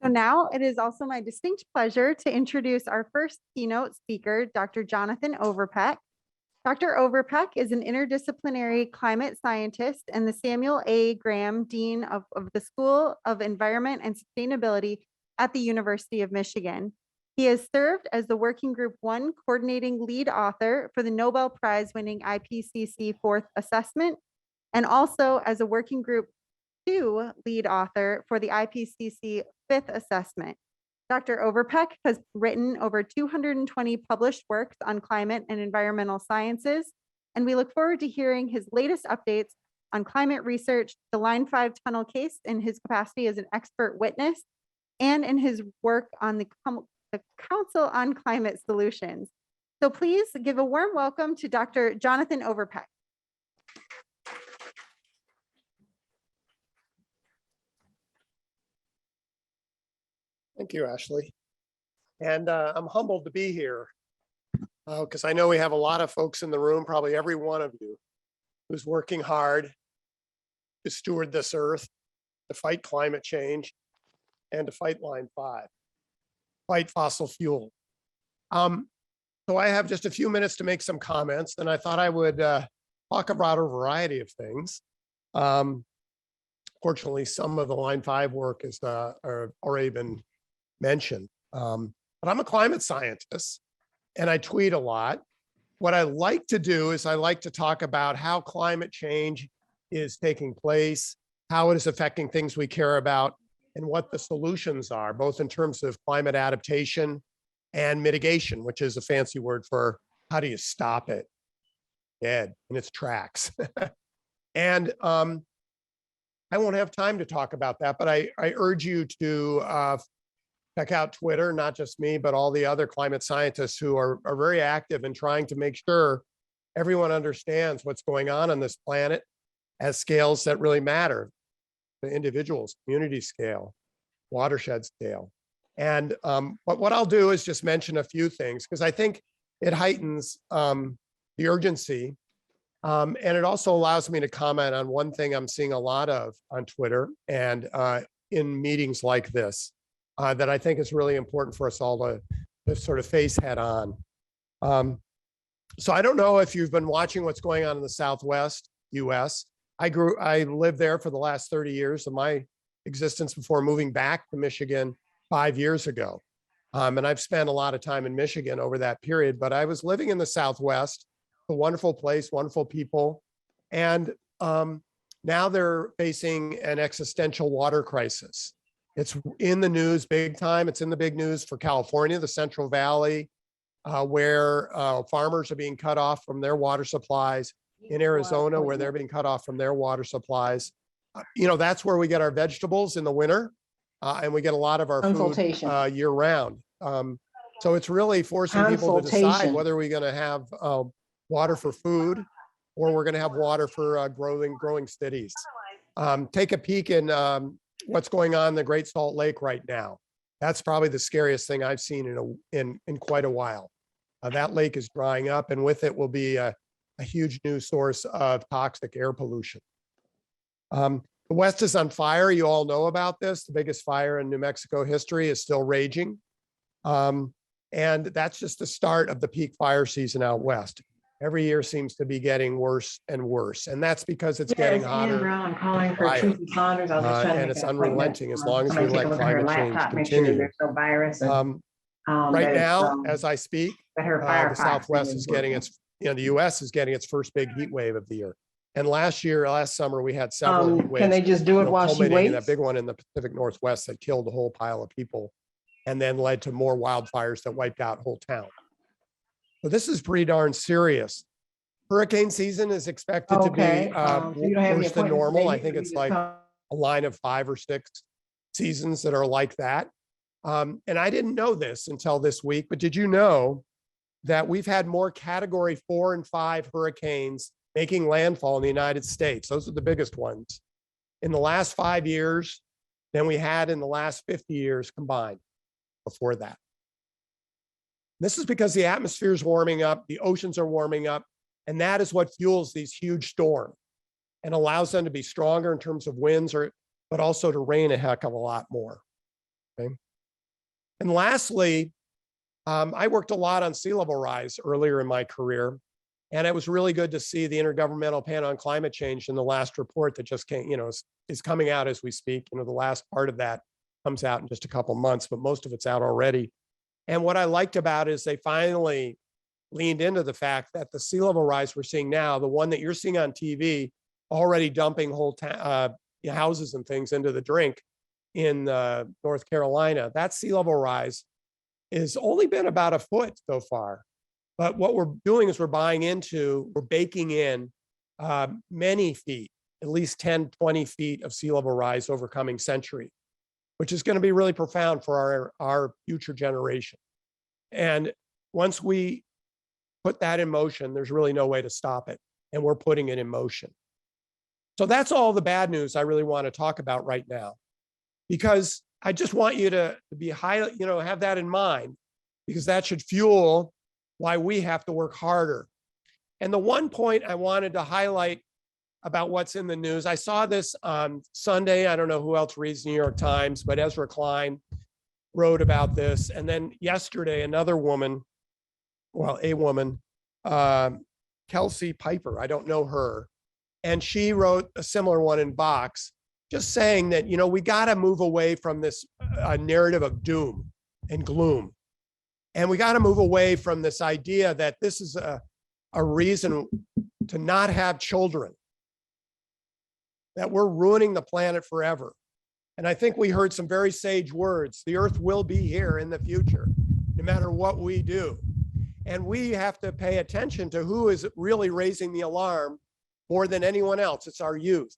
So now it is also my distinct pleasure to introduce our first keynote speaker, Dr. Jonathan Overpack. Dr. Overpeck is an interdisciplinary climate scientist and the Samuel A. Graham Dean of the School of Environment and Sustainability at the University of Michigan. He has served as the Working Group 1 coordinating lead author for the Nobel Prize winning IPCC fourth assessment, and also as a Working Group 2 lead author for the IPCC fifth assessment. Dr. Overpeck has written over 220 published works on climate and environmental sciences, and we look forward to hearing his latest updates on climate research, the Line 5 tunnel case in his capacity as an expert witness, and in his work on the Council on Climate Solutions. So please give a warm welcome to Dr. Jonathan Overpack. Thank you, Ashley. And I'm humbled to be here because I know we have a lot of folks in the room, probably every one of you, who's working hard to steward this earth, to fight climate change, and to fight Line 5, fight fossil fuel. So I have just a few minutes to make some comments, and I thought I would talk about a variety of things. Fortunately, some of the Line 5 work has already been mentioned. But I'm a climate scientist and I tweet a lot. What I like to do is I like to talk about how climate change is taking place, how it is affecting things we care about, and what the solutions are, both in terms of climate adaptation and mitigation, which is a fancy word for how do you stop it dead in its tracks. And I won't have time to talk about that, but I urge you to check out Twitter, not just me, but all the other climate scientists who are very active in trying to make sure everyone understands what's going on this planet at scales that really matter, the individuals, community scale, watershed scale. And but what I'll do is just mention a few things because I think it heightens the urgency. And it also allows me to comment on one thing I'm seeing a lot of on Twitter and in meetings like this that I think is really important for us all to sort of face head on. So I don't know if you've been watching what's going on in the Southwest US. I lived there for the last 30 years of my existence before moving back to Michigan 5 years ago. And I've spent a lot of time in Michigan over that period, but I was living in the Southwest, a wonderful place, wonderful people. And now they're facing an existential water crisis. It's in the news big time. It's in the big news for California, the Central Valley, where farmers are being cut off from their water supplies. In Arizona, where they're being cut off from their water supplies. You know, that's where we get our vegetables in the winter, and we get a lot of our food year round. So it's really forcing people to decide whether we're going to have water for food or we're going to have water for growing cities. Take a peek in what's going on in the Great Salt Lake right now. That's probably the scariest thing I've seen in quite a while. That lake is drying up, and with it will be a huge new source of toxic air pollution. The West is on fire. You all know about this. The biggest fire in New Mexico history is still raging. And that's just the start of the peak fire season out West. Every year seems to be getting worse and worse. And that's because it's getting hotter. I'm calling for Trudy Saunders. And it's unrelenting as long as we let climate change continue. Right now, as I speak, the Southwest is getting its, the US is getting its first big heat wave of the year. And last summer, we had several heat waves. Can they just do it while she waits? That big one in the Pacific Northwest that killed a whole pile of people and then led to more wildfires that wiped out whole town. So this is pretty darn serious. Hurricane season is expected to be worse than normal. I think it's like a line of 5 or 6 seasons that are like that. And I didn't know this until this week, but did you know that we've had more category 4 and 5 hurricanes making landfall in the United States? Those are the biggest ones in the last 5 years than we had in the last 50 years combined before that. This is because the atmosphere is warming up, the oceans are warming up, and that is what fuels these huge storms and allows them to be stronger in terms of winds, but also to rain a heck of a lot more. Okay. And lastly, I worked a lot on sea level rise earlier in my career. And it was really good to see the Intergovernmental Panel on Climate Change in the last report that just came, is coming out as we speak. The last part of that comes out in just a couple months, but most of it's out already. And what I liked about it is they finally leaned into the fact that the sea level rise we're seeing now, the one that you're seeing on TV, already dumping whole houses and things into the drink in North Carolina, that sea level rise has only been about a foot so far. But what we're doing is we're baking in many feet, at least 10, 20 feet of sea level rise over coming century, which is going to be really profound for our future generation. And once we put that in motion, there's really no way to stop it. And we're putting it in motion. So that's all the bad news I really want to talk about right now, because I just want you to be have that in mind, because that should fuel why we have to work harder. And the one point I wanted to highlight about what's in the news, I saw this on Sunday. I don't know who else reads the New York Times, but Ezra Klein wrote about this. And then yesterday, a woman, Kelsey Piper, I don't know her, and she wrote a similar one in Vox, just saying that, we got to move away from this narrative of doom and gloom. And we got to move away from this idea that this is a reason to not have children, that we're ruining the planet forever. And I think we heard some very sage words. The earth will be here in the future, no matter what we do. And we have to pay attention to who is really raising the alarm more than anyone else. It's our youth.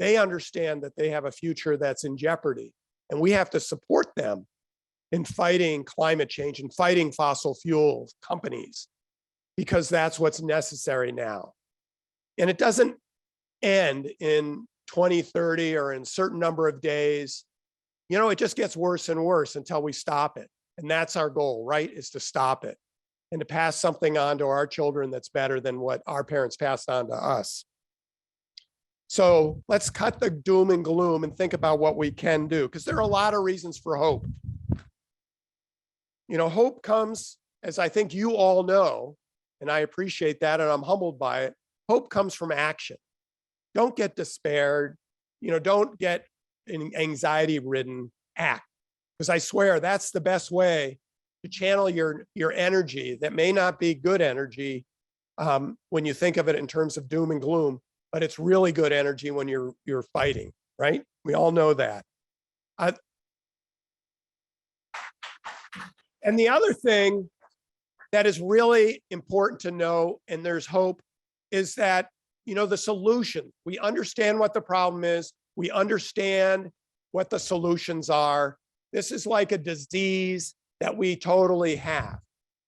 They understand that they have a future that's in jeopardy, and we have to support them in fighting climate change and fighting fossil fuel companies, because that's what's necessary now. And it doesn't end in 2030 or in a certain number of days. It just gets worse and worse until we stop it. And that's our goal, right? Is to stop it and to pass something on to our children that's better than what our parents passed on to us. So let's cut the doom and gloom and think about what we can do, because there are a lot of reasons for hope. Hope comes, as I think you all know, and I appreciate that, and I'm humbled by it. Hope comes from action. Don't get despaired. Don't get anxiety ridden. Act, because I swear that's the best way to channel your energy that may not be good energy when you think of it in terms of doom and gloom, but it's really good energy when you're fighting, right? We all know that. And the other thing that is really important to know, and there's hope, is that, the solution, we understand what the problem is. We understand what the solutions are. This is like a disease that we totally have.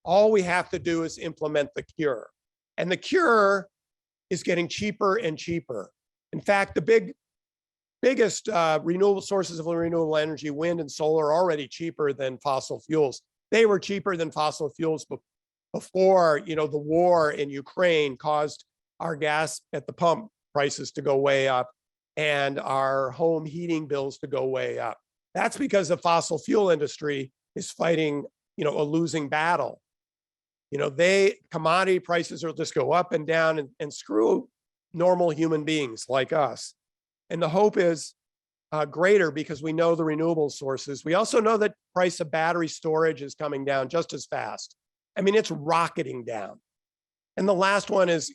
All we have to do is implement the cure. And the cure is getting cheaper and cheaper. In fact, the biggest renewable sources of renewable energy, wind and solar, are already cheaper than fossil fuels. They were cheaper than fossil fuels before, the war in Ukraine caused our gas at the pump prices to go way up and our home heating bills to go way up. That's because the fossil fuel industry is fighting, a losing battle. Commodity prices will just go up and down and screw normal human beings like us. And the hope is greater because we know the renewable sources. We also know that price of battery storage is coming down just as fast. It's rocketing down. And the last one is,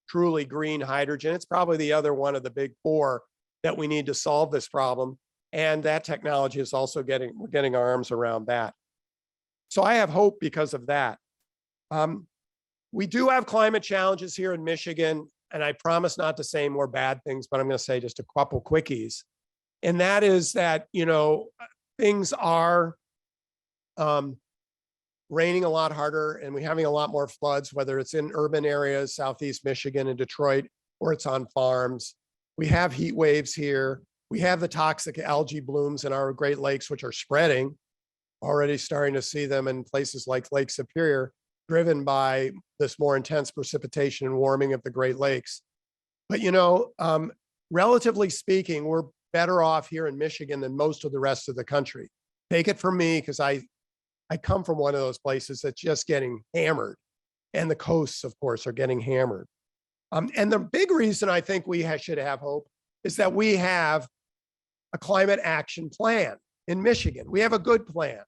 truly green hydrogen. It's probably the other one of the big four that we need to solve this problem. And that technology is also we're getting our arms around that. So I have hope because of that. We do have climate challenges here in Michigan, and I promise not to say more bad things, but I'm going to say just a couple quickies. And that is that, things are raining a lot harder, and we're having a lot more floods, whether it's in urban areas, Southeast Michigan and Detroit, or it's on farms. We have heat waves here. We have the toxic algae blooms in our Great Lakes, which are spreading, already starting to see them in places like Lake Superior, driven by this more intense precipitation and warming of the Great Lakes. But, relatively speaking, we're better off here in Michigan than most of the rest of the country. Take it from me, because I come from one of those places that's just getting hammered. And the coasts, of course, are getting hammered. And the big reason I think we should have hope is that we have a climate action plan in Michigan. We have a good plan.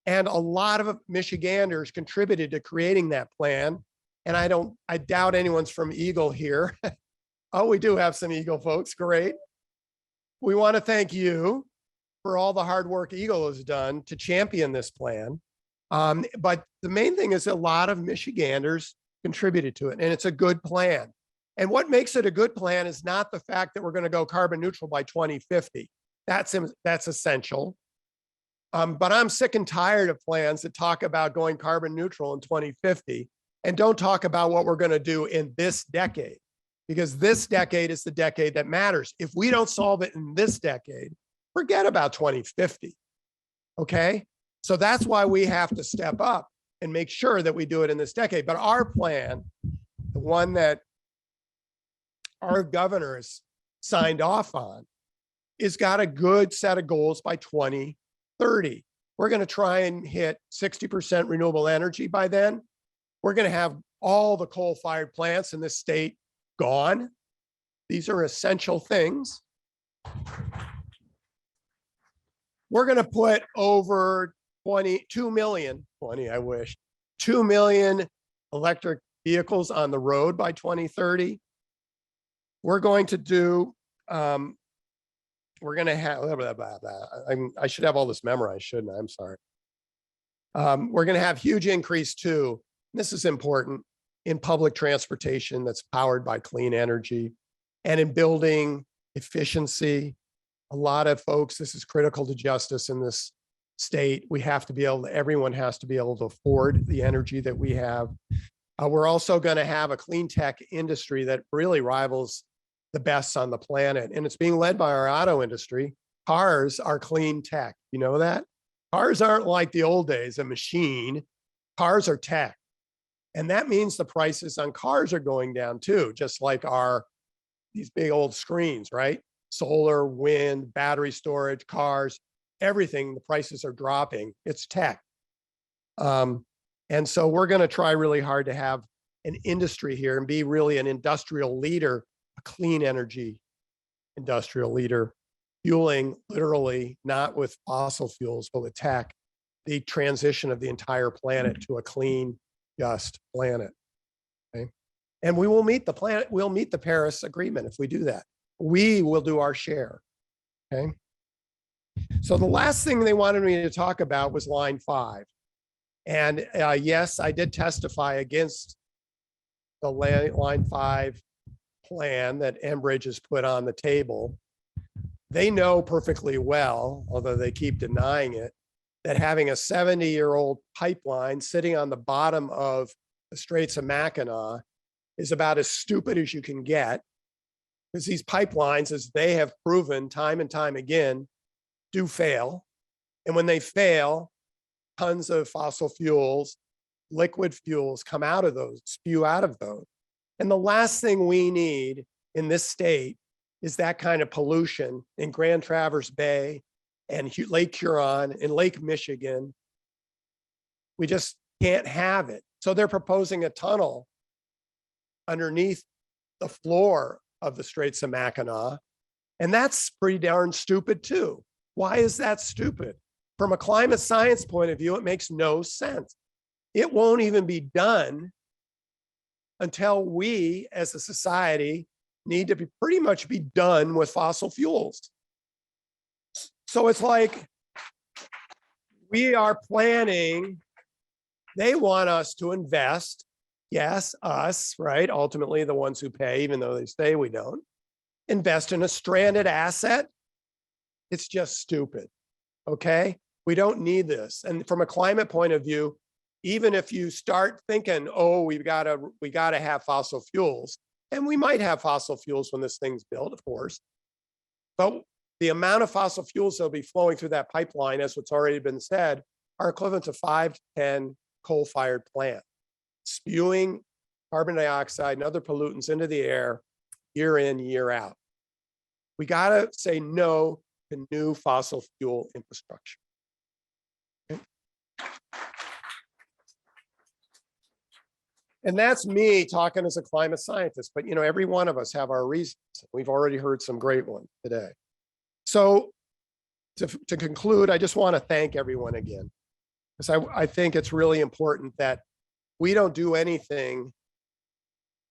And a lot of Michiganders contributed to creating that plan. And I doubt anyone's from Eagle here. Oh, we do have some Eagle folks, great. We want to thank you for all the hard work Eagle has done to champion this plan. But the main thing is a lot of Michiganders contributed to it, and it's a good plan. And what makes it a good plan is not the fact that we're going to go carbon neutral by 2050. That's essential. But I'm sick and tired of plans that talk about going carbon neutral in 2050 and don't talk about what we're going to do in this decade, because this decade is the decade that matters. If we don't solve it in this decade, forget about 2050. Okay? So that's why we have to step up and make sure that we do it in this decade. But our plan, the one that our governor has signed off on, is got a good set of goals by 2030. We're going to try and hit 60% renewable energy by then. We're going to have all the coal-fired plants in this state gone. These are essential things. We're going to put over 2 million electric vehicles on the road by 2030. We're going to do, we're going to have, I should have all this memorized, shouldn't I? I'm sorry. We're going to have huge increase too. This is important, in public transportation that's powered by clean energy, and in building efficiency. A lot of folks, this is critical to justice in this state. We have to be able to, everyone has to be able to afford the energy that we have. We're also going to have a clean tech industry that really rivals the best on the planet. And it's being led by our auto industry. Cars are clean tech. You know that? Cars aren't like the old days, a machine. Cars are tech. And that means the prices on cars are going down too, just like these big old screens, right? Solar, wind, battery storage, cars, everything, the prices are dropping. It's tech. And so we're going to try really hard to have an industry here and be really an industrial leader, a clean energy industrial leader, fueling literally not with fossil fuels, but with tech, the transition of the entire planet to a clean, just planet. Okay. And we will meet the planet, we'll meet the Paris Agreement if we do that. We will do our share. Okay. So the last thing they wanted me to talk about was line 5. And yes, I did testify against the line 5 plan that Enbridge has put on the table. They know perfectly well, although they keep denying it, that having a 70-year-old pipeline sitting on the bottom of the Straits of Mackinac is about as stupid as you can get, because these pipelines, as they have proven time and time again, do fail. And when they fail, tons of fossil fuels, liquid fuels come out of those, spew out of those. And the last thing we need in this state is that kind of pollution in Grand Traverse Bay and Lake Huron and Lake Michigan. We just can't have it. So they're proposing a tunnel underneath the floor of the Straits of Mackinac. And that's pretty darn stupid too. Why is that stupid? From a climate science point of view, it makes no sense. It won't even be done until we as a society need to pretty much be done with fossil fuels. So it's like we are planning, they want us to invest, yes, us, right? Ultimately the ones who pay, even though they say we don't, invest in a stranded asset. It's just stupid, okay? We don't need this. And from a climate point of view, even if you start thinking, oh, we gotta have fossil fuels, and we might have fossil fuels when this thing's built, of course, but the amount of fossil fuels that'll be flowing through that pipeline, as what's already been said, are equivalent to 5 to 10 coal-fired plants, spewing carbon dioxide and other pollutants into the air year in, year out. We got to say no to new fossil fuel infrastructure. Okay? And that's me talking as a climate scientist, but every one of us have our reasons. We've already heard some great ones today. So to conclude, I just want to thank everyone again, because I think it's really important that we don't do anything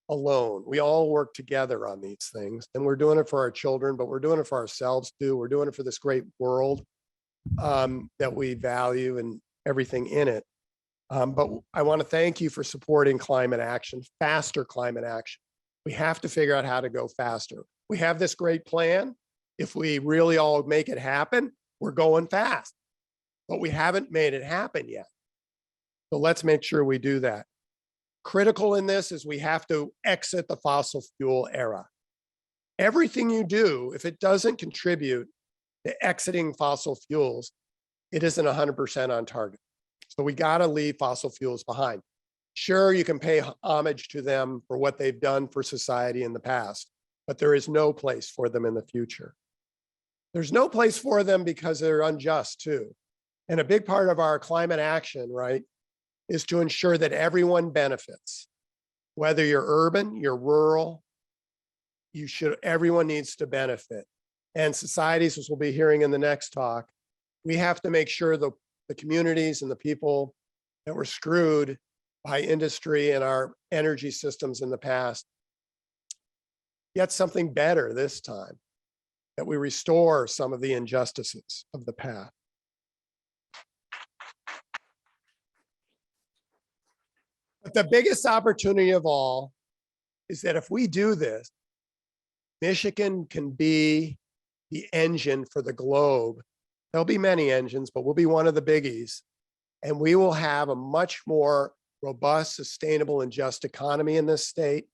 alone. We all work together on these things, and we're doing it for our children, but we're doing it for ourselves too. We're doing it for this great world that we value and everything in it. But I want to thank you for supporting climate action, faster climate action. We have to figure out how to go faster. We have this great plan. If we really all make it happen, we're going fast, but we haven't made it happen yet. So let's make sure we do that. Critical in this is we have to exit the fossil fuel era. Everything you do, if it doesn't contribute to exiting fossil fuels, it isn't 100% on target. So we got to leave fossil fuels behind. Sure, you can pay homage to them for what they've done for society in the past, but there is no place for them in the future. There's no place for them because they're unjust too. And a big part of our climate action, right, is to ensure that everyone benefits. Whether you're urban, you're rural, everyone needs to benefit. And societies, as we'll be hearing in the next talk, we have to make sure the communities and the people that were screwed by industry and our energy systems in the past get something better this time, that we restore some of the injustices of the past. But the biggest opportunity of all is that if we do this, Michigan can be the engine for the globe. There'll be many engines, but we'll be one of the biggies. And we will have a much more robust, sustainable, and just economy in this state,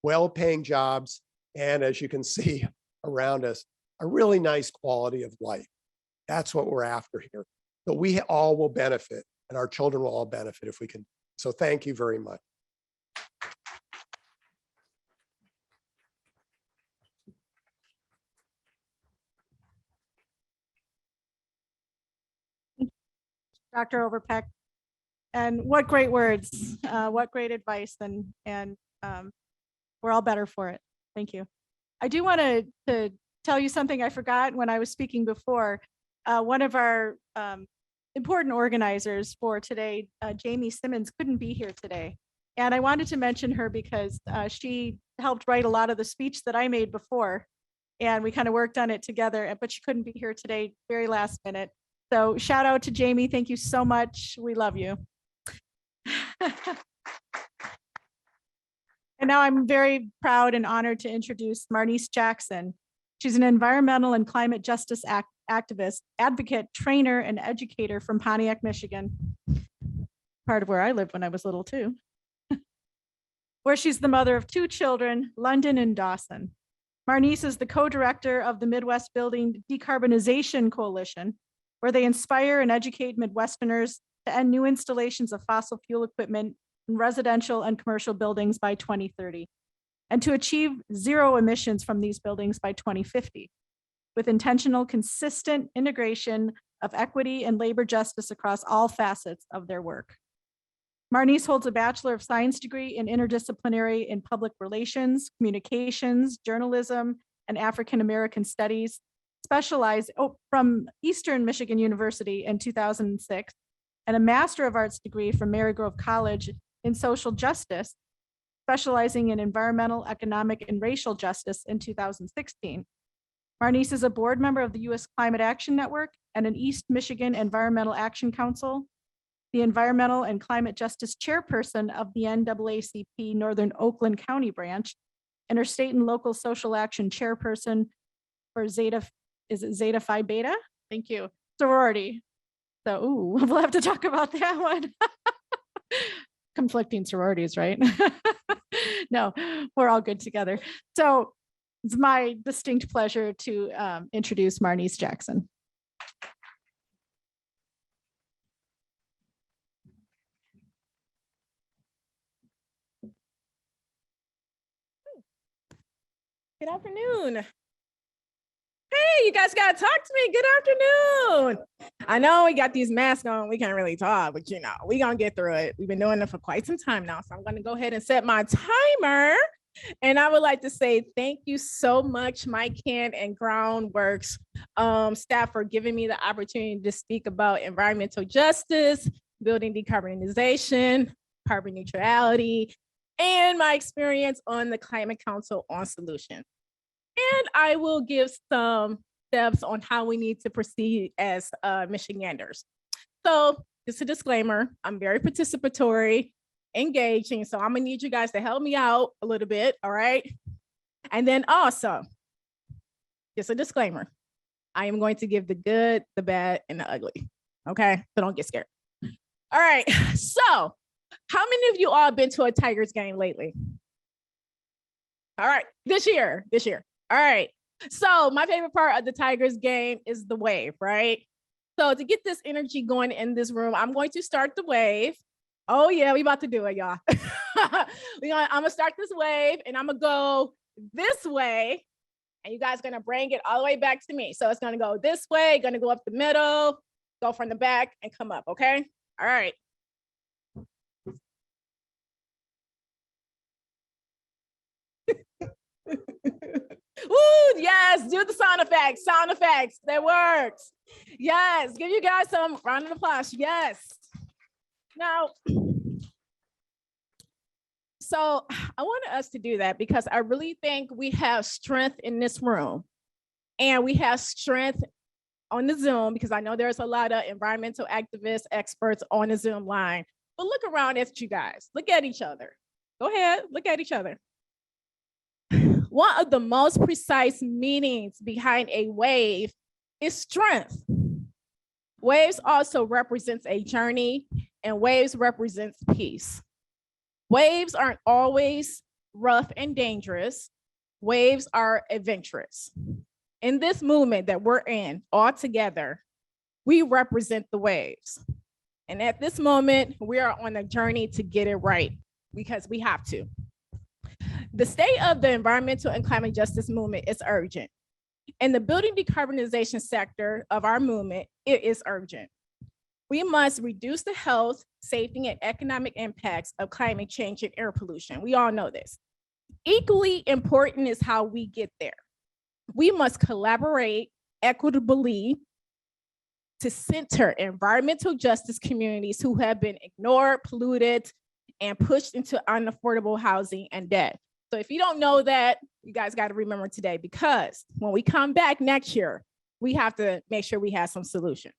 well-paying jobs, and as you can see around us, a really nice quality of life. That's what we're after here. So we all will benefit, and our children will all benefit if we can. So thank you very much. Dr. Overpeck. And what great words, what great advice, and we're all better for it. Thank you. I do want to tell you something I forgot when I was speaking before. One of our important organizers for today, Jamie Simmons, couldn't be here today. And I wanted to mention her because she helped write a lot of the speech that I made before. And we kind of worked on it together, but she couldn't be here today, very last minute. So shout out to Jamie. Thank you so much. We love you. And now I'm very proud and honored to introduce Marnice Jackson. She's an environmental and climate justice activist, advocate, trainer, and educator from Pontiac, Michigan. Part of where I lived when I was little too. Where she's the mother of 2 children, London and Dawson. Marnice is the co-director of the Midwest Building Decarbonization Coalition, where they inspire and educate Midwesterners to end new installations of fossil fuel equipment in residential and commercial buildings by 2030, and to achieve 0 emissions from these buildings by 2050, with intentional, consistent integration of equity and labor justice across all facets of their work. Marnice holds a Bachelor of Science degree in interdisciplinary in public relations, communications, journalism, and African American studies, specialized from Eastern Michigan University in 2006, and a Master of Arts degree from Marygrove College in social justice, specializing in environmental, economic, and racial justice in 2016. Marnice is a board member of the U.S. Climate Action Network and an East Michigan Environmental Action Council, the Environmental and Climate Justice Chairperson of the NAACP Northern Oakland County Branch, Interstate and Local Social Action Chairperson for Zeta, is it Zeta Phi Beta? Thank you. Sorority. So, ooh, we'll have to talk about that one. Conflicting sororities, right? No, we're all good together. So it's my distinct pleasure to introduce Marnice Jackson. Good afternoon. you guys gotta talk to me. Good afternoon. I know we got these masks on. We can't really talk, but you know, we gonna get through it. We've been doing it for quite some time now. So I'm gonna go ahead and set my timer. And I would like to say thank you so much, Mike Kent and Groundworks staff, for giving me the opportunity to speak about environmental justice, building decarbonization, carbon neutrality, and my experience on the Climate Council on Solutions. And I will give some steps on how we need to proceed as Michiganders. So just a disclaimer, I'm very participatory, engaging, so I'm gonna need you guys to help me out a little bit, all right? And then also, just a disclaimer, I am going to give the good, the bad, and the ugly, okay? So don't get scared. All right, so how many of you all have been to a Tigers game lately? All right, this year. All right, so my favorite part of the Tigers game is the wave, right? So to get this energy going in this room, I'm going to start the wave. Oh yeah, we about to do it, y'all. I'm gonna start this wave and I'm gonna go this way, and you guys gonna bring it all the way back to me. So it's gonna go this way, gonna go up the middle, go from the back and come up, okay? All right. Ooh, yes, do the sound effects, that works. Yes, give you guys some round of applause, yes. Now, so I wanted us to do that because I really think we have strength in this room, and we have strength on the Zoom because I know there's a lot of environmental activists, experts on the Zoom line, but look around at you guys, look at each other. Go ahead, look at each other. One of the most precise meanings behind a wave is strength. Waves also represents a journey, and waves represents peace. Waves aren't always rough and dangerous. Waves are adventurous. In this movement that we're in all together, we represent the waves. And at this moment, we are on a journey to get it right because we have to. The state of the environmental and climate justice movement is urgent. In the building decarbonization sector of our movement, it is urgent. We must reduce the health, safety, and economic impacts of climate change and air pollution. We all know this. Equally important is how we get there. We must collaborate equitably to center environmental justice communities who have been ignored, polluted, and pushed into unaffordable housing and debt. So if you don't know that, you guys got to remember today, because when we come back next year, we have to make sure we have some solution.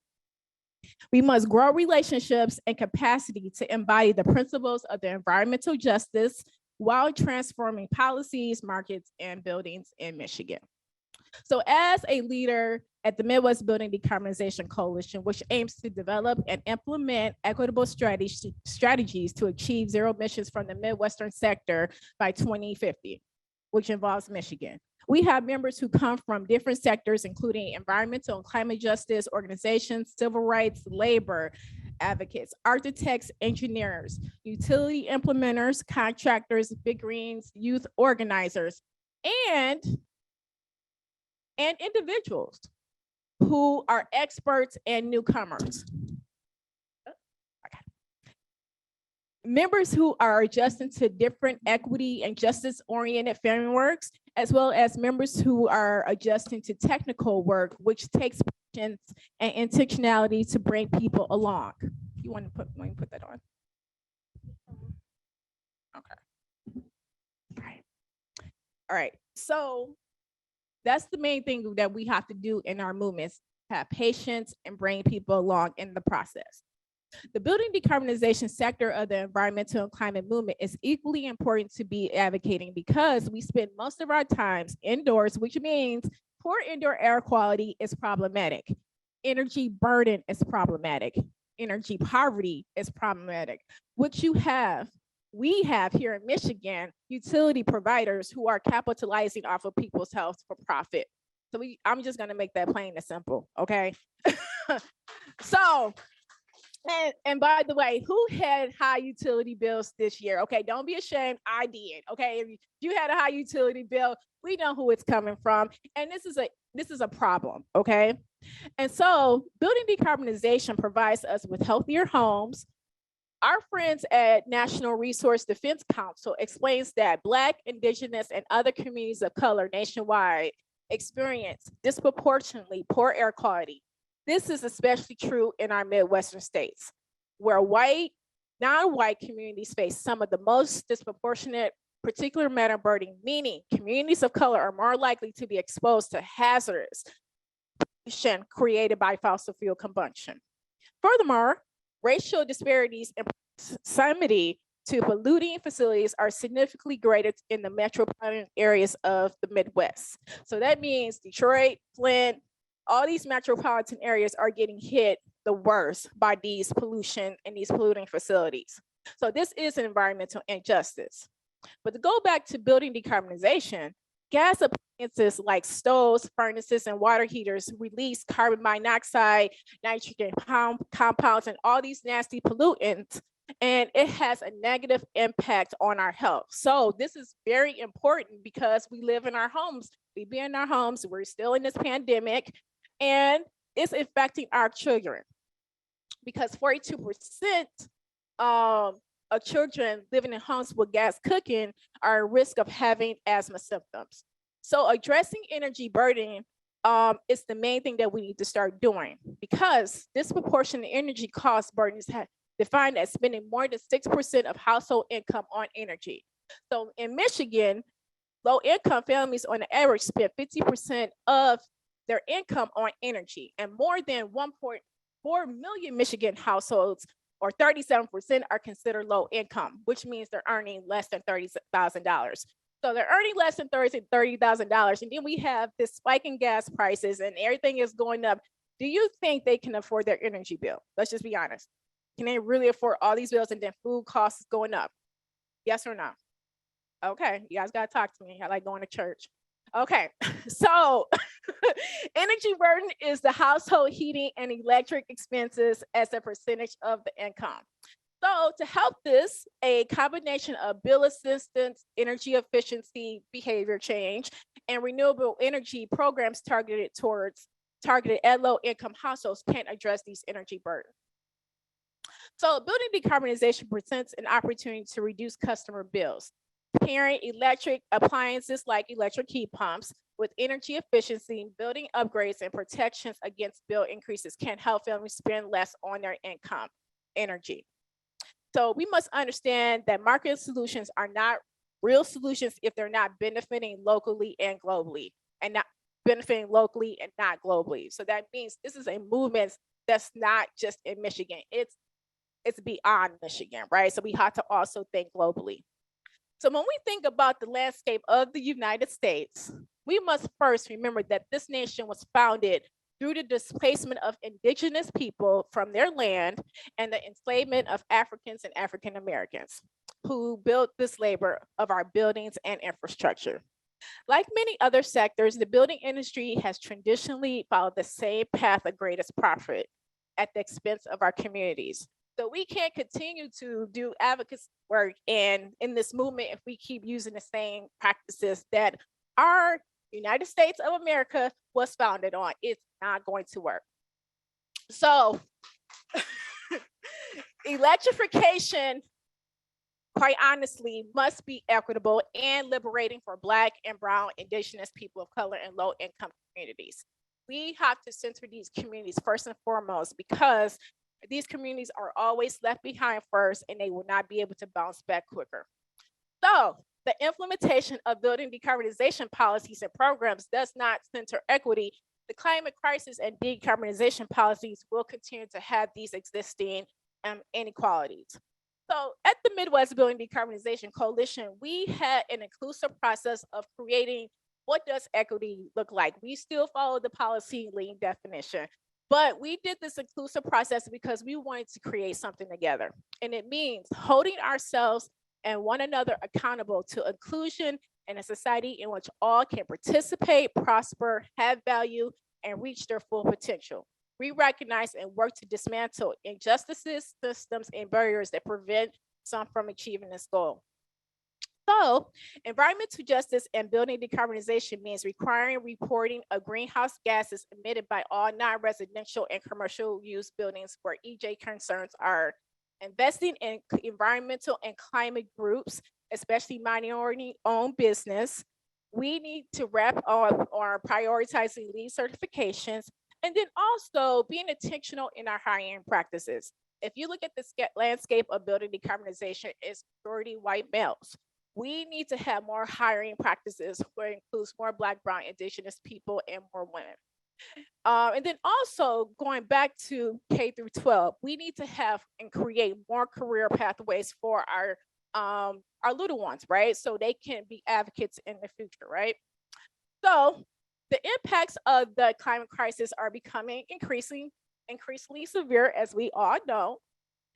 We must grow relationships and capacity to embody the principles of the environmental justice while transforming policies, markets, and buildings in Michigan. So as a leader at the Midwest Building Decarbonization Coalition, which aims to develop and implement equitable strategies to achieve zero emissions from the Midwestern sector by 2050, which involves Michigan. We have members who come from different sectors, including environmental and climate justice organizations, civil rights, labor advocates, architects, engineers, utility implementers, contractors, big greens, youth organizers, and individuals who are experts and newcomers. Members who are adjusting to different equity and justice-oriented frameworks, as well as members who are adjusting to technical work, which takes patience and intentionality to bring people along. You want to put that on? Okay. All right. So that's the main thing that we have to do in our movements: have patience and bring people along in the process. The building decarbonization sector of the environmental and climate movement is equally important to be advocating because we spend most of our times indoors, which means poor indoor air quality is problematic. Energy burden is problematic. Energy poverty is problematic. We have here in Michigan, utility providers who are capitalizing off of people's health for profit. So I'm just gonna make that plain and simple, okay? So And by the way, who had high utility bills this year? Okay, don't be ashamed. I did. Okay, if you had a high utility bill, we know who it's coming from, and this is a problem. Okay, and so building decarbonization provides us with healthier homes. Our friends at National Resource Defense Council explains that Black, Indigenous, and other communities of color nationwide experience disproportionately poor air quality. This is especially true in our Midwestern states, where white, non-white communities face some of the most disproportionate particulate matter burden, meaning communities of color are more likely to be exposed to hazardous pollution created by fossil fuel combustion. Furthermore, racial disparities in proximity to polluting facilities are significantly greater in the metropolitan areas of the Midwest. So that means Detroit, Flint, all these metropolitan areas are getting hit the worst by these pollution and these polluting facilities. So this is an environmental injustice. But to go back to building decarbonization, gas appliances like stoves, furnaces, and water heaters release carbon monoxide, nitrogen compounds, and all these nasty pollutants, and it has a negative impact on our health. So this is very important because we live in our homes, we be in our homes, we're still in this pandemic, and it's affecting our children because 42% of children living in homes with gas cooking are at risk of having asthma symptoms. So addressing energy burden is the main thing that we need to start doing, because disproportionate energy cost burden is defined as spending more than 6% of household income on energy. So in Michigan, low income families on average spend 50% of their income on energy, and more than 1.4 million Michigan households, or 37%, are considered low income, which means they're earning less than $30,000. So they're earning less than $30,000. And then we have this spike in gas prices and everything is going up. Do you think they can afford their energy bill? Let's just be honest. Can they really afford all these bills and then food costs going up? Yes or no? Okay, you guys gotta talk to me. I like going to church. Okay, so energy burden is the household heating and electric expenses as a percentage of the income. So to help this, a combination of bill assistance, energy efficiency, behavior change, and renewable energy programs targeted at low income households can address these energy burdens. So building decarbonization presents an opportunity to reduce customer bills. Pairing electric appliances like electric heat pumps with energy efficiency, building upgrades, and protections against bill increases can help families spend less on their income energy. So we must understand that market solutions are not real solutions if they're not benefiting locally and globally, and not benefiting locally and not globally. So that means this is a movement that's not just in Michigan, it's beyond Michigan, right? So we have to also think globally. So when we think about the landscape of the United States, we must first remember that this nation was founded through the displacement of indigenous people from their land and the enslavement of Africans and African Americans who built this labor of our buildings and infrastructure. Like many other sectors, the building industry has traditionally followed the same path of greatest profit at the expense of our communities. So we can't continue to do advocacy work and in this movement if we keep using the same practices that our United States of America was founded on. It's not going to work. So electrification, quite honestly, must be equitable and liberating for Black and Brown, Indigenous people of color, and low-income communities. We have to center these communities first and foremost, because these communities are always left behind first and they will not be able to bounce back quicker. So the implementation of building decarbonization policies and programs does not center equity. The climate crisis and decarbonization policies will continue to have these existing inequalities. So at the Midwest Building Decarbonization Coalition, we had an inclusive process of creating what does equity look like. We still follow the policy lean definition, but we did this inclusive process because we wanted to create something together. And it means holding ourselves and one another accountable to inclusion in a society in which all can participate, prosper, have value, and reach their full potential. We recognize and work to dismantle injustices, systems, and barriers that prevent some from achieving this goal. So, environmental justice and building decarbonization means requiring reporting of greenhouse gases emitted by all non-residential and commercial use buildings where EJ concerns are, investing in environmental and climate groups, especially minority-owned business. We need to wrap up on prioritizing LEED certifications, and then also being intentional in our hiring practices. If you look at the landscape of building decarbonization, it's majority white males. We need to have more hiring practices where it includes more Black, Brown, Indigenous people, and more women. And then also going back to K through 12, we need to have and create more career pathways for our little ones, right? So they can be advocates in the future, right? So the impacts of the climate crisis are becoming increasingly severe, as we all know.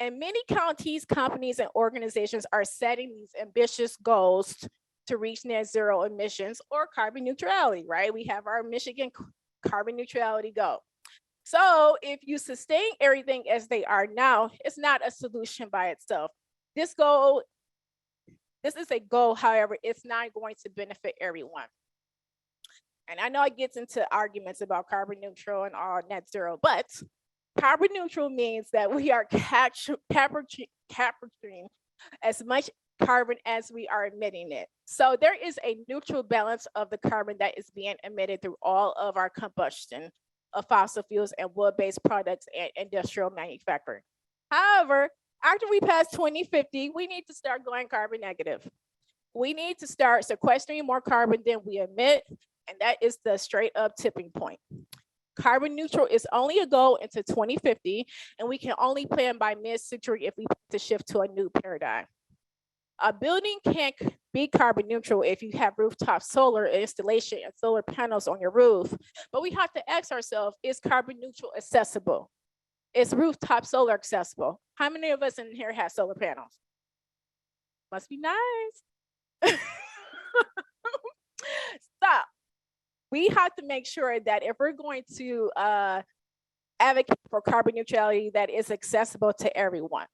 And many counties, companies, and organizations are setting these ambitious goals to reach net zero emissions or carbon neutrality, right? We have our Michigan carbon neutrality goal. So if you sustain everything as they are now, it's not a solution by itself. This is a goal, however, it's not going to benefit everyone. And I know it gets into arguments about carbon neutral and all net zero, but carbon neutral means that we are capturing as much carbon as we are emitting it. So there is a neutral balance of the carbon that is being emitted through all of our combustion of fossil fuels and wood-based products and industrial manufacturing. However, after we pass 2050, we need to start going carbon negative. We need to start sequestering more carbon than we emit, and that is the straight up tipping point. Carbon neutral is only a goal into 2050, and we can only plan by mid-century if we plan to shift to a new paradigm. A building can't be carbon neutral if you have rooftop solar installation and solar panels on your roof, but we have to ask ourselves, is carbon neutral accessible? Is rooftop solar accessible? How many of us in here have solar panels? Must be nice. Stop. We have to make sure that if we're going to advocate for carbon neutrality, that is accessible to everyone.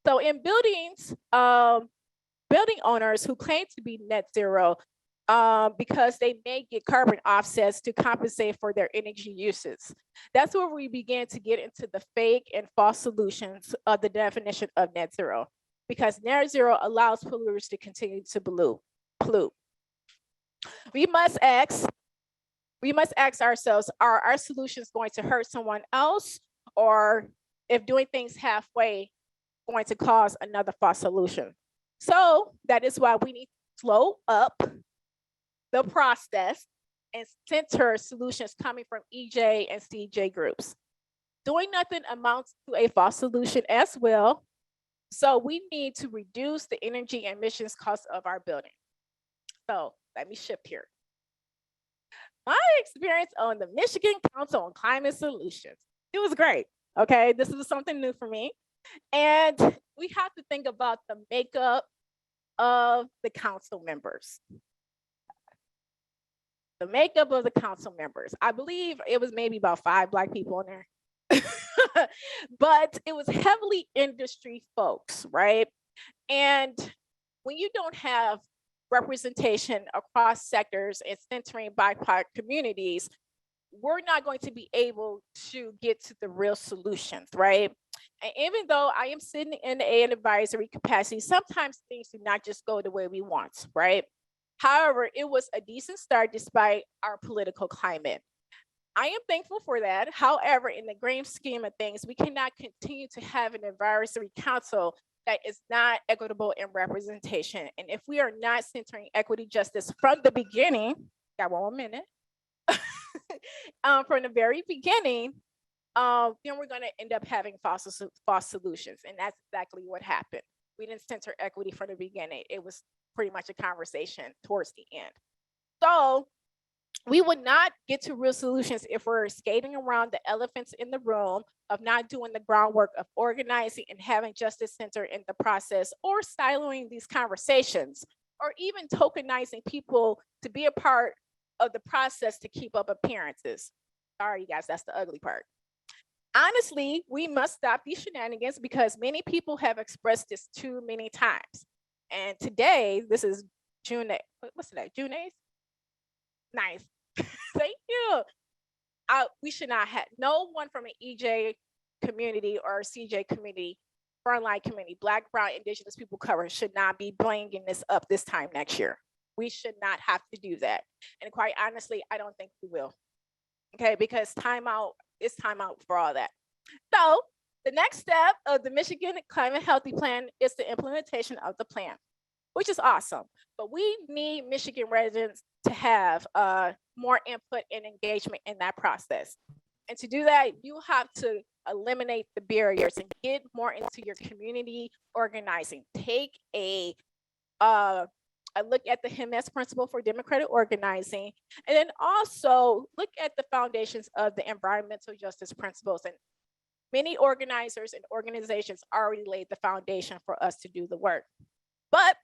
So in buildings, building owners who claim to be net zero because they may get carbon offsets to compensate for their energy uses. That's where we begin to get into the fake and false solutions of the definition of net zero, because net zero allows polluters to continue to pollute. We must ask ourselves, are our solutions going to hurt someone else, or if doing things halfway going to cause another false solution? So that is why we need to slow up the process and center solutions coming from EJ and CJ groups. Doing nothing amounts to a false solution as well. So we need to reduce the energy emissions cost of our building. So let me shift here. My experience on the Michigan Council on Climate Solutions, it was great. Okay, this is something new for me. And we have to think about the makeup of the council members. The makeup of the council members. I believe it was maybe about 5 Black people in there. But it was heavily industry folks, right? And when you don't have representation across sectors and centering BIPOC communities, we're not going to be able to get to the real solutions, right? And even though I am sitting in an advisory capacity, sometimes things do not just go the way we want, right? However, it was a decent start despite our political climate. I am thankful for that. However, in the grand scheme of things, we cannot continue to have an advisory council that is not equitable in representation. And if we are not centering equity justice from the beginning, got 1 minute, from the very beginning, then we're going to end up having false solutions. And that's exactly what happened. We didn't center equity from the beginning. It was pretty much a conversation towards the end. So we would not get to real solutions if we're skating around the elephants in the room of not doing the groundwork of organizing and having justice center in the process, or siloing these conversations, or even tokenizing people to be a part of the process to keep up appearances. Sorry, you guys, that's the ugly part. Honestly, we must stop these shenanigans because many people have expressed this too many times. And today, this is June 8th. What's today? June 8th? 9th. Thank you. We should not have, no one from an EJ community or CJ community, frontline community, Black, Brown, Indigenous people covered should not be bringing this up this time next year. We should not have to do that. And quite honestly, I don't think we will. Okay, because it's time out for all that. So the next step of the Michigan Climate Healthy Plan is the implementation of the plan, which is awesome. But we need Michigan residents to have more input and engagement in that process. And to do that, you have to eliminate the barriers and get more into your community organizing. Take a look at the HIMS principle for democratic organizing, and then also look at the foundations of the environmental justice principles. And many organizers and organizations already laid the foundation for us to do the work. But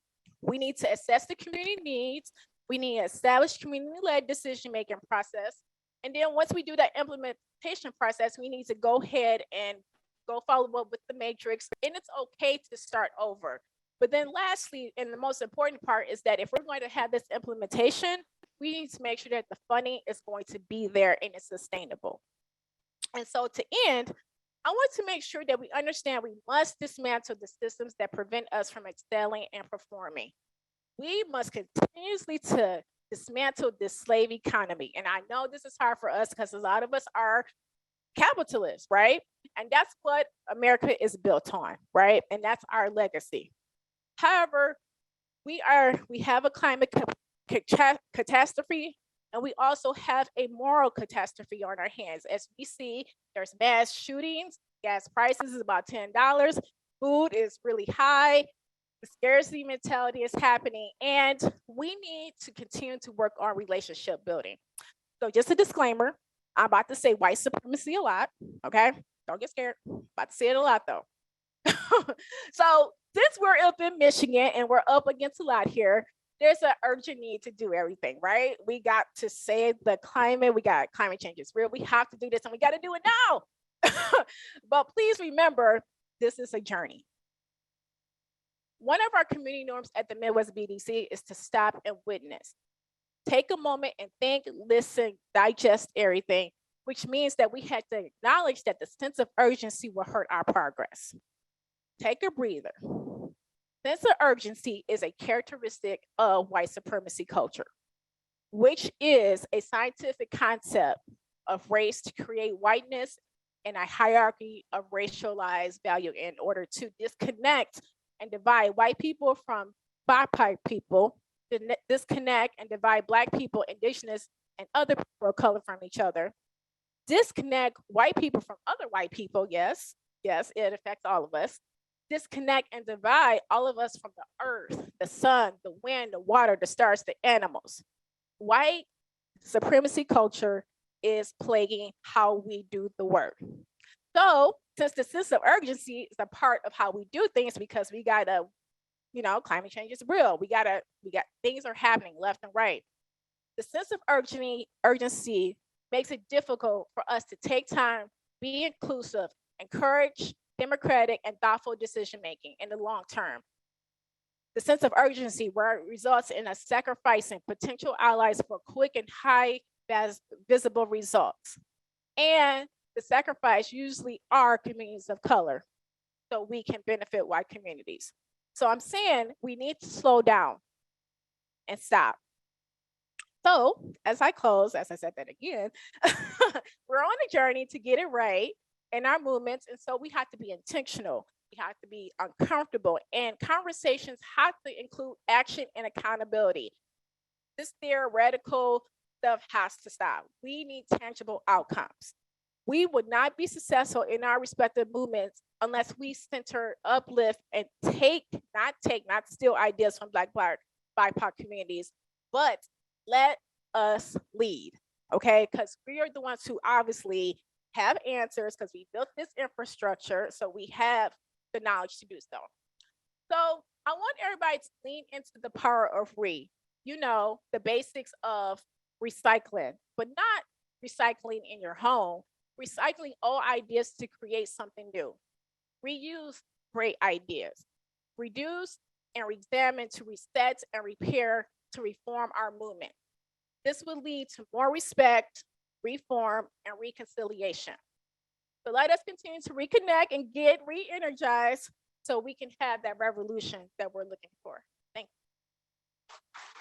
we need to assess the community needs. We need to establish community-led decision-making process. And then once we do that implementation process, we need to go ahead and go follow up with the matrix. And it's okay to start over. But then lastly, and the most important part is that if we're going to have this implementation, we need to make sure that the funding is going to be there and it's sustainable. And so to end, I want to make sure that we understand we must dismantle the systems that prevent us from excelling and performing. We must continuously to dismantle this slave economy. And I know this is hard for us because a lot of us are capitalists, right? And that's what America is built on, right? And that's our legacy. However, we have a climate catastrophe, and we also have a moral catastrophe on our hands. As we see, there's mass shootings, gas prices is about $10, food is really high, the scarcity mentality is happening, and we need to continue to work on relationship building. So just a disclaimer, I'm about to say white supremacy a lot, okay? Don't get scared, about to say it a lot though. So since we're up in Michigan and we're up against a lot here, there's an urgent need to do everything, right? We got to save the climate. We got climate change is real. We have to do this and we got to do it now. But please remember, this is a journey. One of our community norms at the Midwest BDC is to stop and witness. Take a moment and think, listen, digest everything, which means that we had to acknowledge that the sense of urgency will hurt our progress. Take a breather. Sense of urgency is a characteristic of white supremacy culture, which is a scientific concept of race to create whiteness and a hierarchy of racialized value in order to disconnect and divide white people from BIPOC people, disconnect and divide Black people, Indigenous, and other people of color from each other, disconnect white people from other white people, yes, it affects all of us, disconnect and divide all of us from the earth, the sun, the wind, the water, the stars, the animals. White supremacy culture is plaguing how we do the work. So since the sense of urgency is a part of how we do things, because we gotta, climate change is real. We got things are happening left and right. The sense of urgency makes it difficult for us to take time, be inclusive, encourage democratic and thoughtful decision-making in the long term. The sense of urgency where it results in a sacrificing potential allies for quick and high visible results. And the sacrifice usually are communities of color, so we can benefit white communities. So I'm saying we need to slow down and stop. So as I close, as I said that again, we're on a journey to get it right in our movements. And so we have to be intentional. We have to be uncomfortable, and conversations have to include action and accountability. This theoretical stuff has to stop. We need tangible outcomes. We would not be successful in our respective movements unless we center, uplift, and not steal ideas from Black BIPOC communities, but let us lead, okay? Because we are the ones who obviously have answers because we built this infrastructure, so we have the knowledge to do so. So I want everybody to lean into the power of the basics of recycling, but not recycling in your home, recycling old ideas to create something new. Reuse great ideas. Reduce and re-examine to reset and repair to reform our movement. This will lead to more respect, reform, and reconciliation. So let us continue to reconnect and get re-energized so we can have that revolution that we're looking for. Thank you.